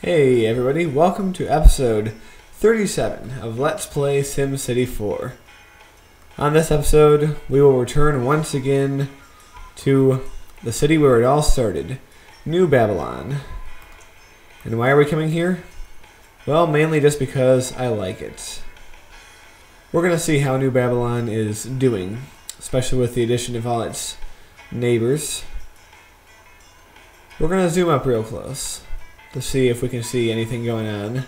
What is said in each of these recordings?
Hey everybody, welcome to episode 37 of Let's Play SimCity 4. On this episode, we will return once again to the city where it all started, New Babylon. And why are we coming here? Well, mainly just because I like it. We're going to see how New Babylon is doing, especially with the addition of all its neighbors. We're going to zoom up real close to see if we can see anything going on.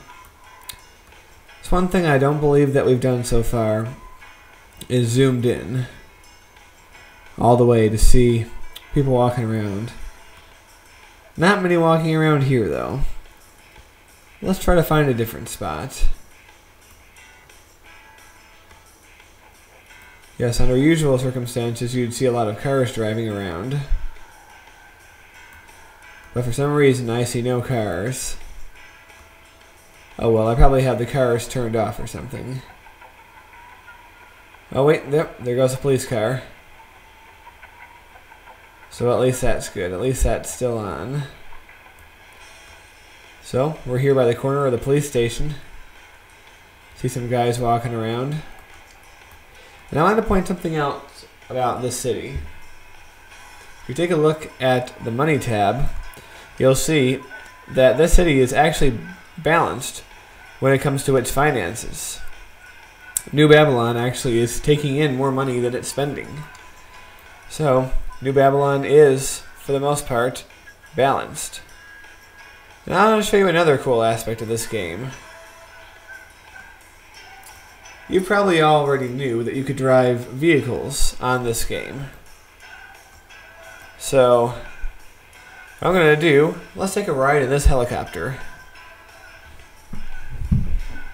It's one thing I don't believe that we've done so far is zoomed in all the way to see people walking around. Not many walking around here though. Let's try to find a different spot. Yes, under usual circumstances you'd see a lot of cars driving around. But for some reason I see no cars. Oh well, I probably have the cars turned off or something. Oh wait, yep, there goes a police car. So at least that's good, at least that's still on. So, we're here by the corner of the police station. See some guys walking around. And I wanted to point something out about this city. If you take a look at the money tab, you'll see that this city is actually balanced when it comes to its finances. New Babylon actually is taking in more money than it's spending. So, New Babylon is, for the most part, balanced. Now I'm going to show you another cool aspect of this game. You probably already knew that you could drive vehicles on this game. So, what I'm going to do, let's take a ride in this helicopter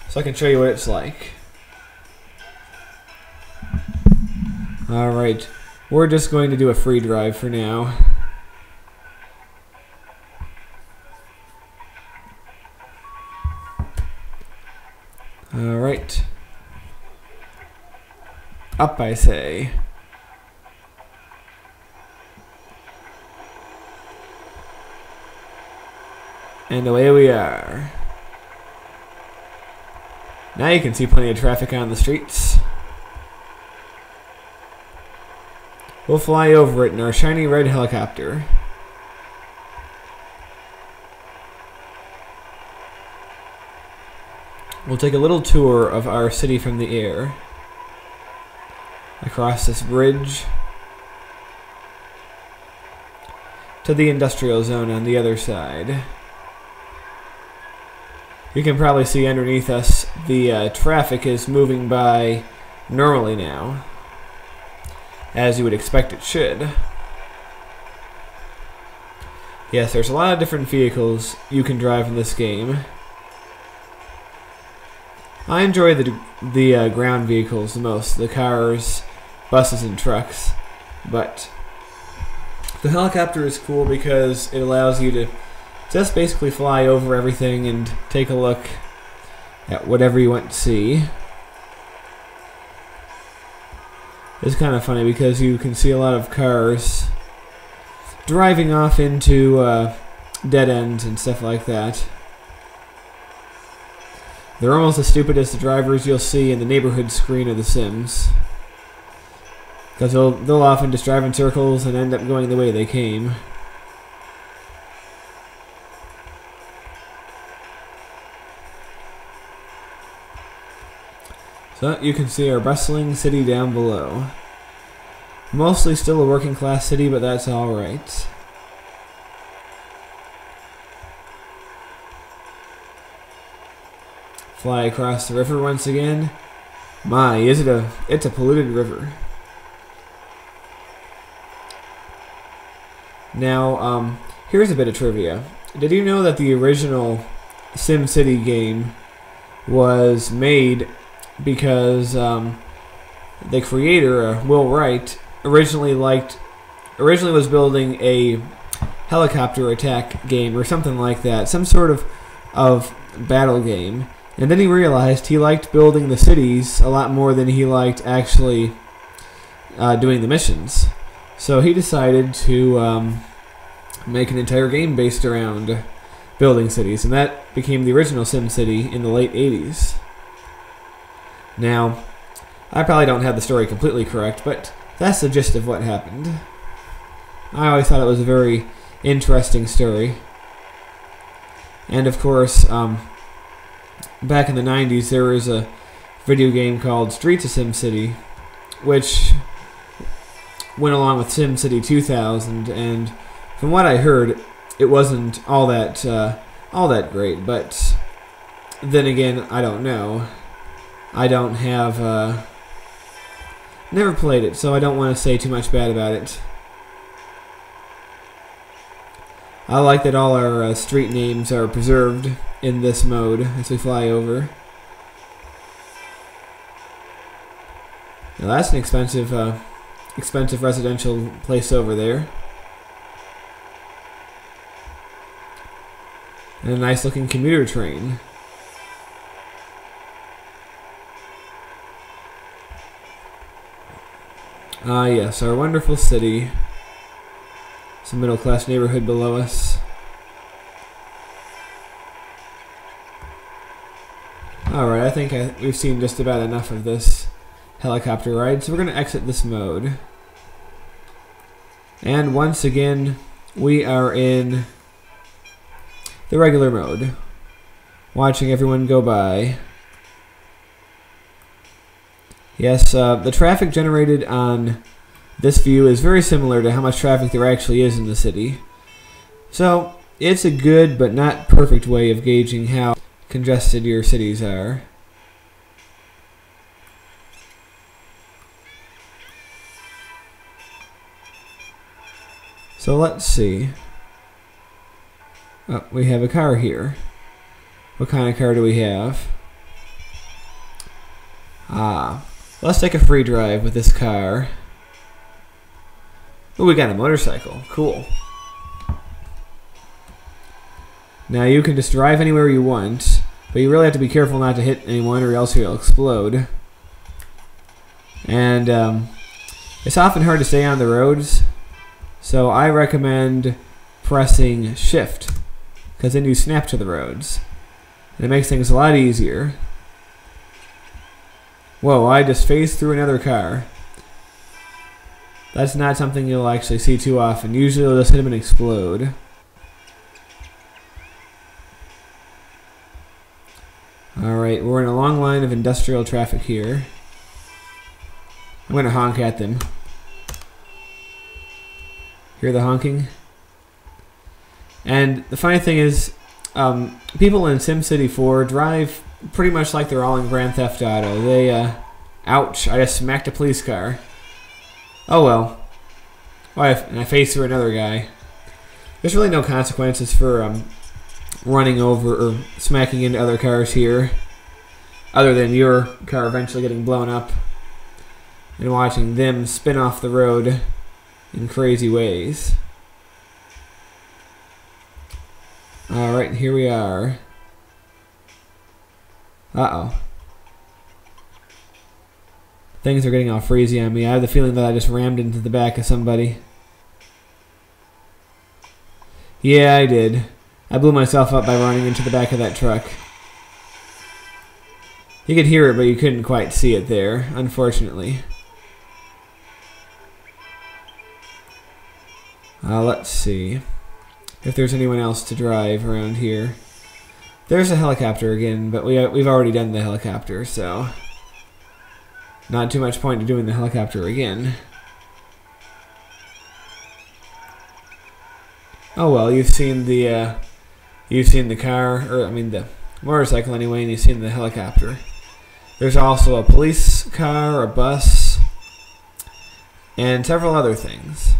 so I can show you what it's like. Alright, we're just going to do a free drive for now. Alright. Up, I say. And away we are. Now you can see plenty of traffic on the streets. We'll fly over it in our shiny red helicopter. We'll take a little tour of our city from the air. Across this bridge to the industrial zone on the other side. You can probably see underneath us the traffic is moving by normally now, as you would expect it should. Yes, there's a lot of different vehicles you can drive in this game. I enjoy the ground vehicles the most, the cars, buses, and trucks, but the helicopter is cool because it allows you to just basically fly over everything and take a look at whatever you want to see. It's kind of funny because you can see a lot of cars driving off into dead ends and stuff like that. They're almost as stupid as the drivers you'll see in the neighborhood screen of The Sims. Because they'll often just drive in circles and end up going the way they came. So you can see our bustling city down below. Mostly still a working class city, but that's alright. Fly across the river once again. My, it's a polluted river. Now, here's a bit of trivia. Did you know that the original SimCity game was made because the creator, Will Wright, originally was building a helicopter attack game or something like that, some sort of battle game. And then he realized he liked building the cities a lot more than he liked actually doing the missions. So he decided to make an entire game based around building cities, and that became the original SimCity in the late 80s. Now, I probably don't have the story completely correct, but that's the gist of what happened. I always thought it was a very interesting story. And of course, back in the 90s, there was a video game called Streets of SimCity, which went along with SimCity 2000, and from what I heard, it wasn't all that great. But then again, I don't know. I don't have never played it, so I don't want to say too much bad about it. I like that all our street names are preserved in this mode as we fly over. Now that's an expensive residential place over there. And a nice looking commuter train. Ah yes, our wonderful city. It's a middle class neighborhood below us. Alright, I think we've seen just about enough of this helicopter ride, so we're going to exit this mode. And once again, we are in the regular mode, watching everyone go by. Yes, the traffic generated on this view is very similar to how much traffic there actually is in the city. So, it's a good but not perfect way of gauging how congested your cities are. So let's see. Oh, we have a car here. What kind of car do we have? Let's take a free drive with this car. Oh, we got a motorcycle. Cool. Now you can just drive anywhere you want, but you really have to be careful not to hit anyone or else you'll explode. And it's often hard to stay on the roads, so I recommend pressing Shift, because then you snap to the roads. And it makes things a lot easier. Whoa, I just phased through another car. That's not something you'll actually see too often. Usually they'll just hit them and explode. Alright, we're in a long line of industrial traffic here. I'm going to honk at them. Hear the honking? And the funny thing is, people in SimCity 4 drive pretty much like they're all in Grand Theft Auto. They, ouch, I just smacked a police car. Oh well. Oh, and I faced through another guy. There's really no consequences for running over or smacking into other cars here, other than your car eventually getting blown up and watching them spin off the road in crazy ways. Alright, here we are. Uh-oh. Things are getting all freezy on me. I have the feeling that I just rammed into the back of somebody. Yeah, I did. I blew myself up by running into the back of that truck. You could hear it, but you couldn't quite see it there, unfortunately. Let's see if there's anyone else to drive around here. There's a helicopter again, but we've already done the helicopter, so not too much point to doing the helicopter again. Oh well, you've seen the car, or I mean the motorcycle anyway, and you've seen the helicopter. There's also a police car, a bus, and several other things.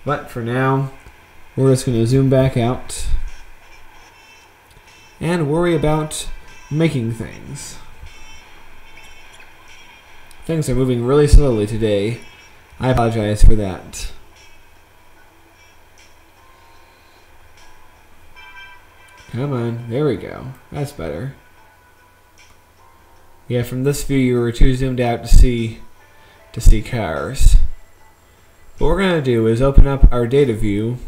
But for now, we're just going to zoom back out and worry about making things. Things are moving really slowly today. I apologize for that. Come on, there we go. That's better. Yeah, from this view you were too zoomed out to see cars. What we're going to do is open up our data view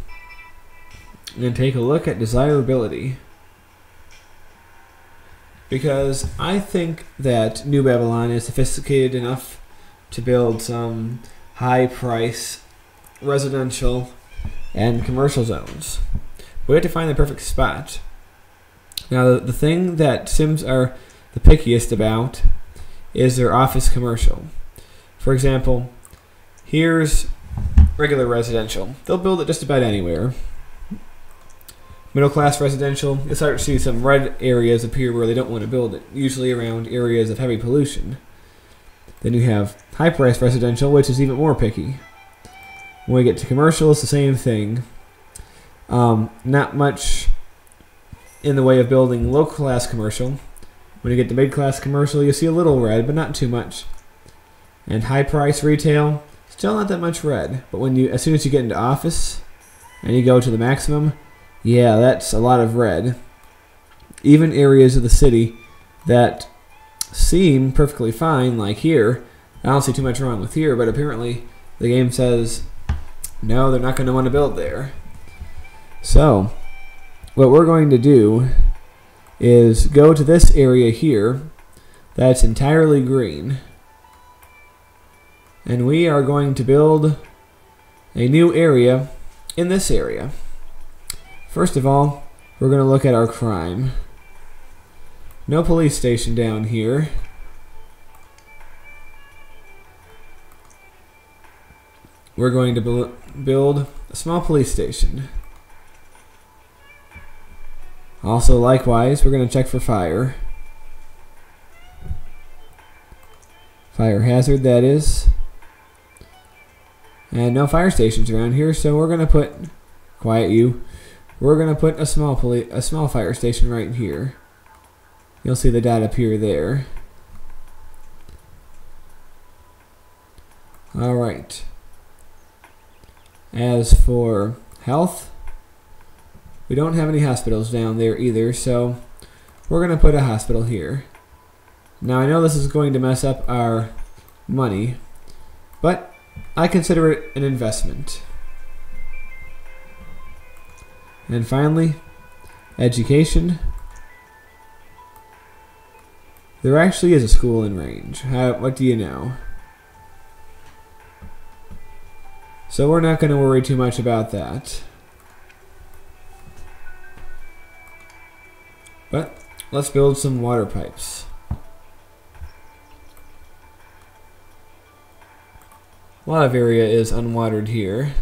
and take a look at desirability. Because I think that New Babylon is sophisticated enough to build some high-price residential and commercial zones. We have to find the perfect spot. Now, the thing that Sims are the pickiest about is their office commercial. For example, here's regular residential. They'll build it just about anywhere. Middle class residential, you'll start to see some red areas appear where they don't want to build it, usually around areas of heavy pollution. Then you have high price residential, which is even more picky. When we get to commercial, it's the same thing. Not much in the way of building low class commercial. When you get to mid class commercial, you see a little red, but not too much. And high price retail, still not that much red. But as soon as you get into office and you go to the maximum, yeah, that's a lot of red. Even areas of the city that seem perfectly fine, like here, I don't see too much wrong with here, but apparently the game says, no, they're not going to want to build there. So, what we're going to do is go to this area here that's entirely green. And we are going to build a new area in this area. First of all, we're going to look at our crime. No police station down here. We're going to build a small police station. Also, likewise, we're going to check for fire. Fire hazard, that is. And no fire stations around here, so we're going to put, quiet you, we're going to put a small fire station right here. You'll see the dot appear there. Alright. As for health, we don't have any hospitals down there either, so we're going to put a hospital here. Now I know this is going to mess up our money, but I consider it an investment. And finally, education. There actually is a school in range. What do you know? So we're not going to worry too much about that. But let's build some water pipes. A lot of area is unwatered here.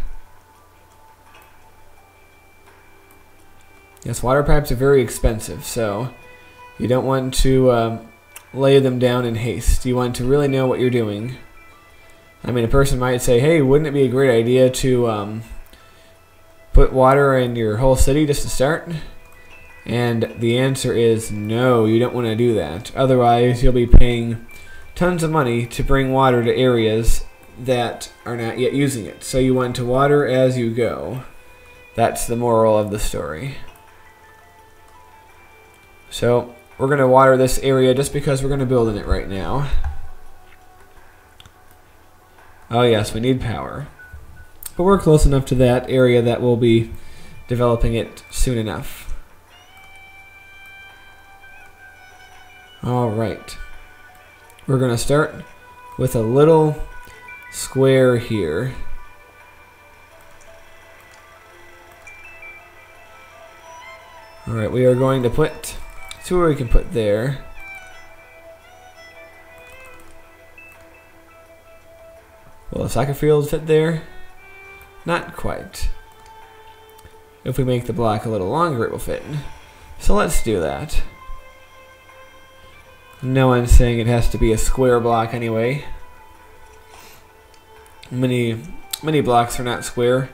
Yes, water pipes are very expensive, so you don't want to lay them down in haste. You want to really know what you're doing. I mean, a person might say, hey, wouldn't it be a great idea to put water in your whole city just to start? And the answer is no, you don't want to do that. Otherwise, you'll be paying tons of money to bring water to areas that are not yet using it. So you want to water as you go. That's the moral of the story. So we're going to water this area just because we're going to build in it right now. Oh yes, we need power. But we're close enough to that area that we'll be developing it soon enough. Alright. We're going to start with a little square here. Alright, we are going to put, see where we can put there. Will the soccer field fit there? Not quite. If we make the block a little longer, it will fit. So let's do that. No one's saying it has to be a square block anyway. Many blocks are not square.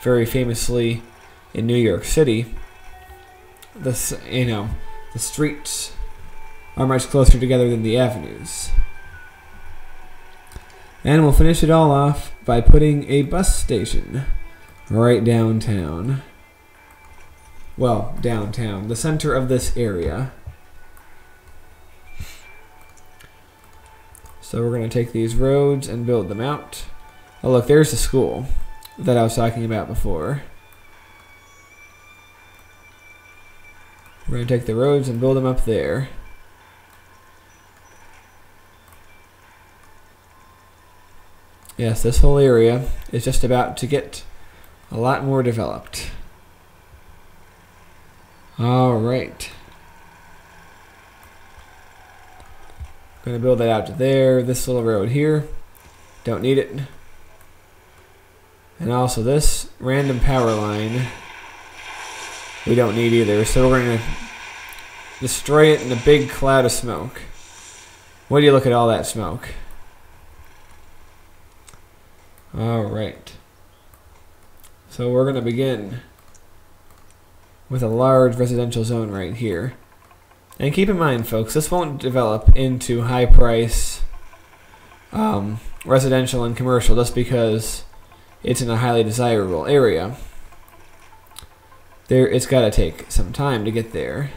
Very famously in New York City, the streets are much closer together than the avenues. And we'll finish it all off by putting a bus station right downtown. Well, downtown, the center of this area. So we're going to take these roads and build them out. Oh look, there's the school that I was talking about before. We're going to take the roads and build them up there. Yes, this whole area is just about to get a lot more developed. Alright. Going to build that out to there. This little road here. Don't need it. And also this random power line. We don't need either. So we're going to destroy it in a big cloud of smoke. What do you look at all that smoke? Alright. So we're going to begin with a large residential zone right here. And keep in mind, folks, this won't develop into high price residential and commercial just because it's in a highly desirable area. It's got to take some time to get there.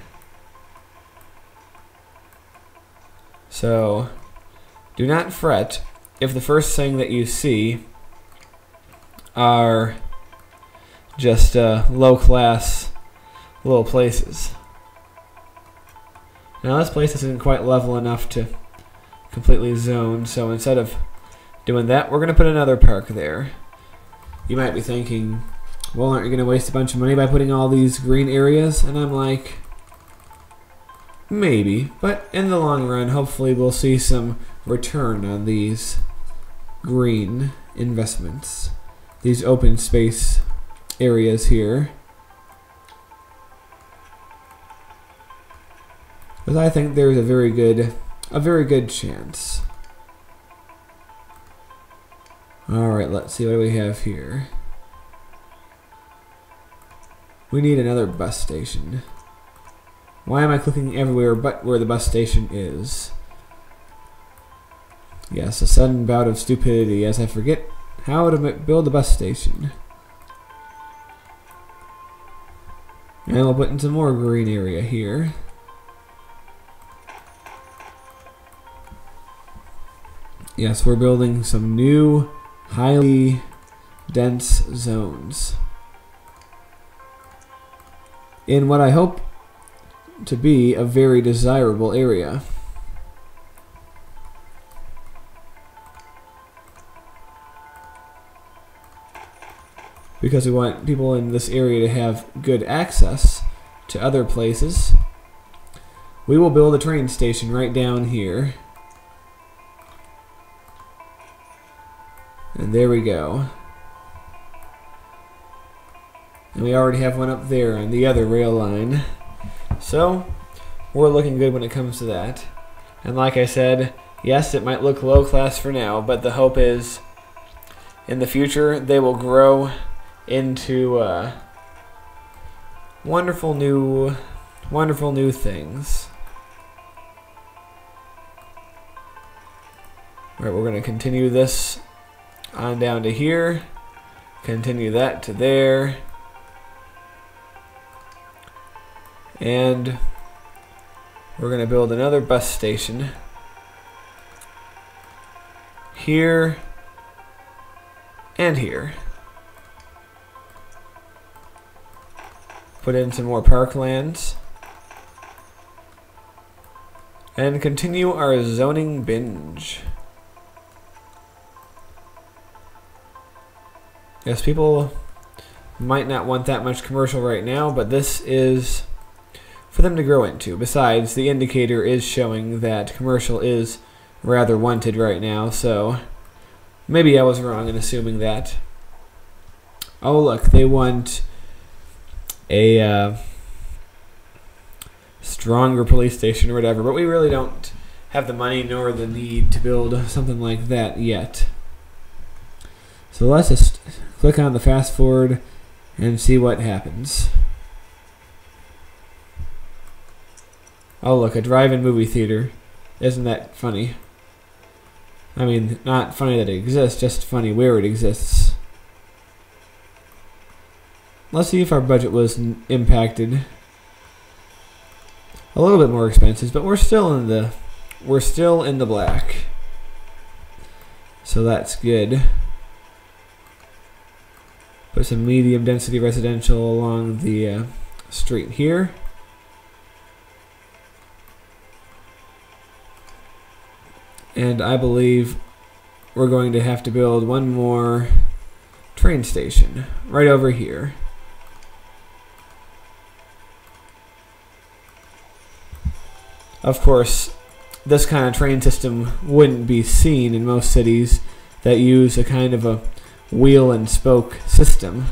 So do not fret if the first thing that you see are just low-class little places. Now this place isn't quite level enough to completely zone, so instead of doing that, we're going to put another park there. You might be thinking, well, aren't you going to waste a bunch of money by putting all these green areas? And I'm like, maybe, but in the long run, hopefully we'll see some return on these green investments. These open space areas here. Because I think there's a very good chance. Alright, let's see, what do we have here? We need another bus station. Why am I clicking everywhere but where the bus station is? Yes, a sudden bout of stupidity as I forget how to build a bus station. And we'll put in some more green area here. Yes, we're building some new, highly dense zones in what I hope to be a very desirable area. Because we want people in this area to have good access to other places. We will build a train station right down here. And there we go. And we already have one up there on the other rail line. So, we're looking good when it comes to that. And like I said, yes, it might look low class for now, but the hope is in the future they will grow into wonderful new things. Alright, we're going to continue this on down to here, continue that to there, and we're going to build another bus station here and here. Put in some more parklands and continue our zoning binge. Yes, people might not want that much commercial right now, but this is for them to grow into. Besides, the indicator is showing that commercial is rather wanted right now, so maybe I was wrong in assuming that. Oh look, they want a stronger police station or whatever, but we really don't have the money nor the need to build something like that yet. So let's just click on the fast forward and see what happens. Oh look, a drive-in movie theater. Isn't that funny? I mean, not funny that it exists, just funny where it exists. Let's see if our budget was impacted. A little bit more expenses, but we're still in the black. So that's good. Put some medium density residential along the street here. And I believe we're going to have to build one more train station right over here. Of course, this kind of train system wouldn't be seen in most cities that use a kind of a wheel and spoke system.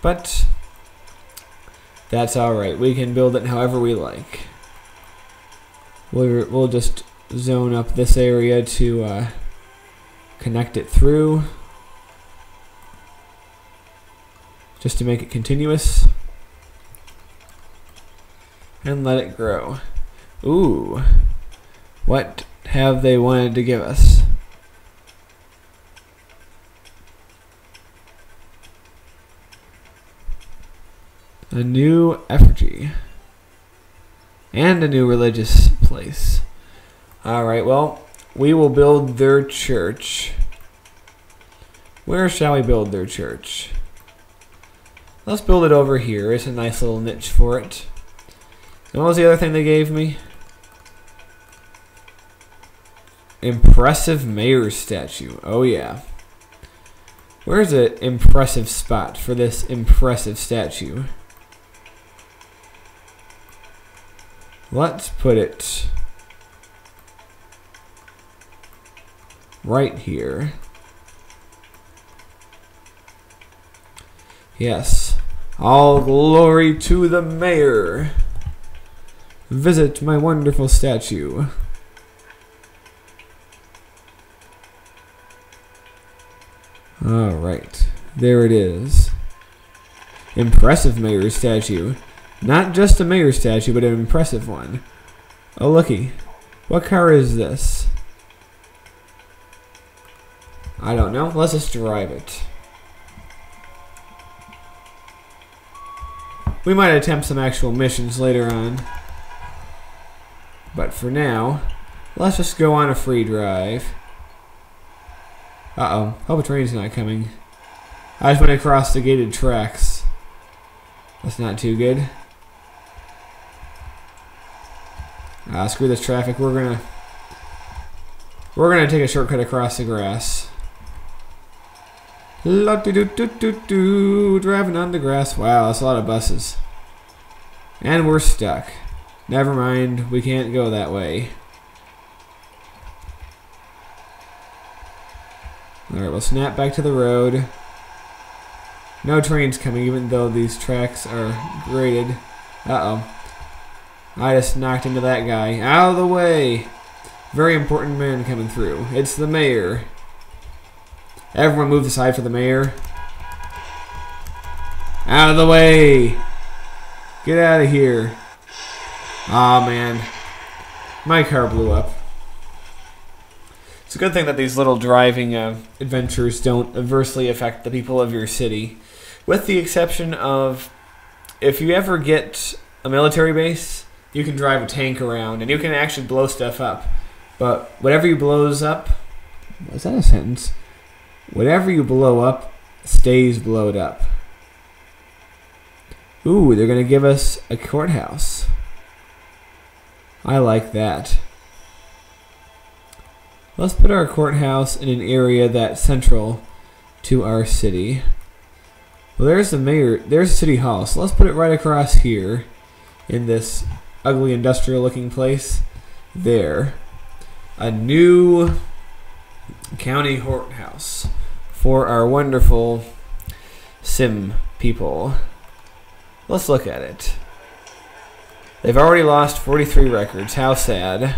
But that's alright. We can build it however we like. We'll just zone up this area to connect it through, just to make it continuous, and let it grow. Ooh, what have they wanted to give us? A new effigy and a new religious place. Alright, well, we will build their church. Where shall we build their church? Let's build it over here. It's a nice little niche for it. And what was the other thing they gave me? Impressive mayor's statue. Oh yeah. Where's an impressive spot for this impressive statue? Let's put it right here. Yes. All glory to the mayor. Visit my wonderful statue. Alright. There it is. Impressive mayor statue. Not just a mayor statue, but an impressive one. Oh, looky. What car is this? I don't know. Let's just drive it. We might attempt some actual missions later on. But for now, let's just go on a free drive. Uh-oh. Hope a train's not coming. I just went across the gated tracks. That's not too good. Screw this traffic. We're gonna take a shortcut across the grass. La-do-do-do-do-do, driving on the grass. Wow, that's a lot of buses. And we're stuck. Never mind, we can't go that way. Alright, we'll snap back to the road. No trains coming, even though these tracks are graded. Uh-oh. I just knocked into that guy. Out of the way! Very important man coming through. It's the mayor. Everyone move aside for the mayor. Out of the way! Get out of here. Aw, man. My car blew up. It's a good thing that these little driving adventures don't adversely affect the people of your city. With the exception of, if you ever get a military base, you can drive a tank around and you can actually blow stuff up. But whatever you blows up, was that a sentence? Whatever you blow up stays blowed up. Ooh, they're going to give us a courthouse. I like that. Let's put our courthouse in an area that's central to our city. Well, there's the mayor, there's City Hall, so let's put it right across here in this ugly industrial looking place. There. A new county courthouse for our wonderful sim people. Let's look at it. They've already lost 43 records. How sad.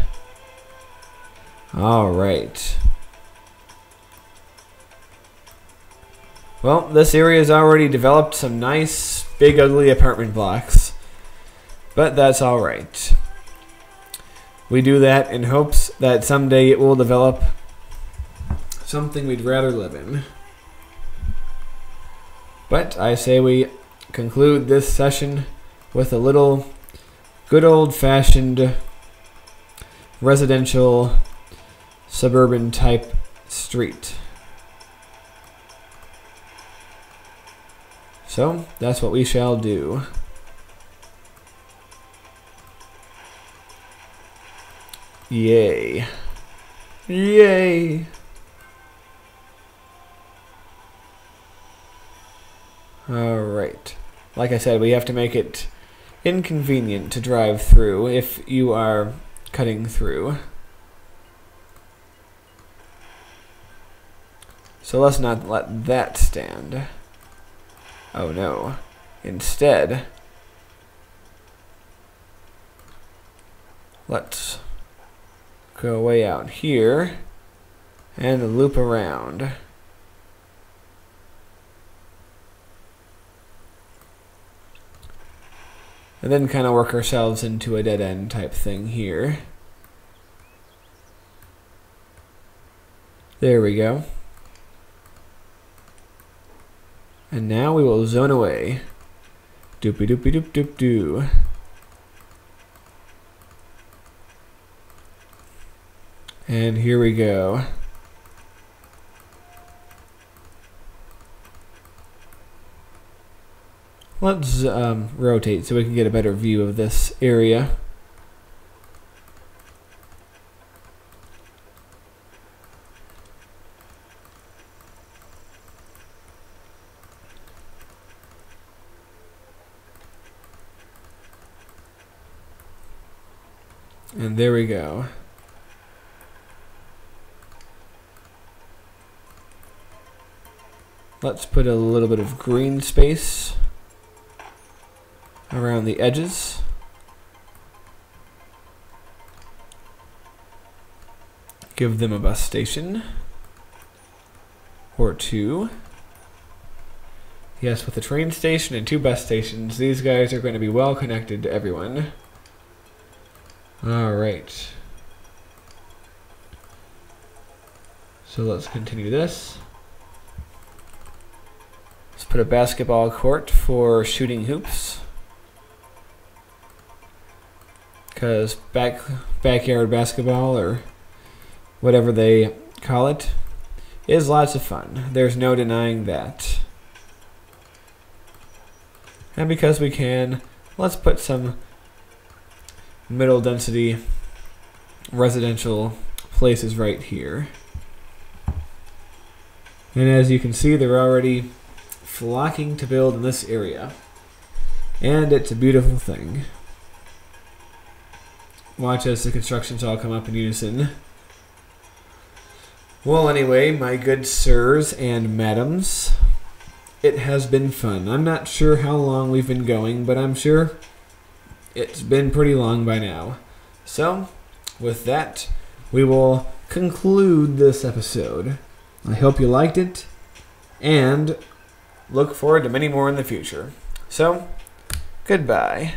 Alright. Well, this area has already developed some nice, big, ugly apartment blocks. But that's alright. We do that in hopes that someday it will develop something we'd rather live in. But I say we conclude this session with a little good old-fashioned residential suburban type street. So that's what we shall do. Yay. Yay. Alright. Like I said, we have to make it inconvenient to drive through if you are cutting through. So let's not let that stand. Oh no. Instead, let's go way out here and loop around. And then kind of work ourselves into a dead end type thing here. There we go. And now we will zone away. Doopy doopy doop doop doo. And here we go. Let's rotate so we can get a better view of this area. And there we go. Let's put a little bit of green space around the edges. Give them a bus station or two. Yes, with a train station and 2 bus stations, these guys are going to be well connected to everyone. Alright. So let's continue this. Let's put a basketball court for shooting hoops. Because backyard basketball, or whatever they call it, is lots of fun. There's no denying that. And because we can, let's put some middle density residential places right here. And as you can see, they're already flocking to build in this area. And it's a beautiful thing. Watch as the constructions all come up in unison. Well, anyway, my good sirs and madams, it has been fun. I'm not sure how long we've been going, but I'm sure it's been pretty long by now. So, with that, we will conclude this episode. I hope you liked it, and look forward to many more in the future. So, goodbye.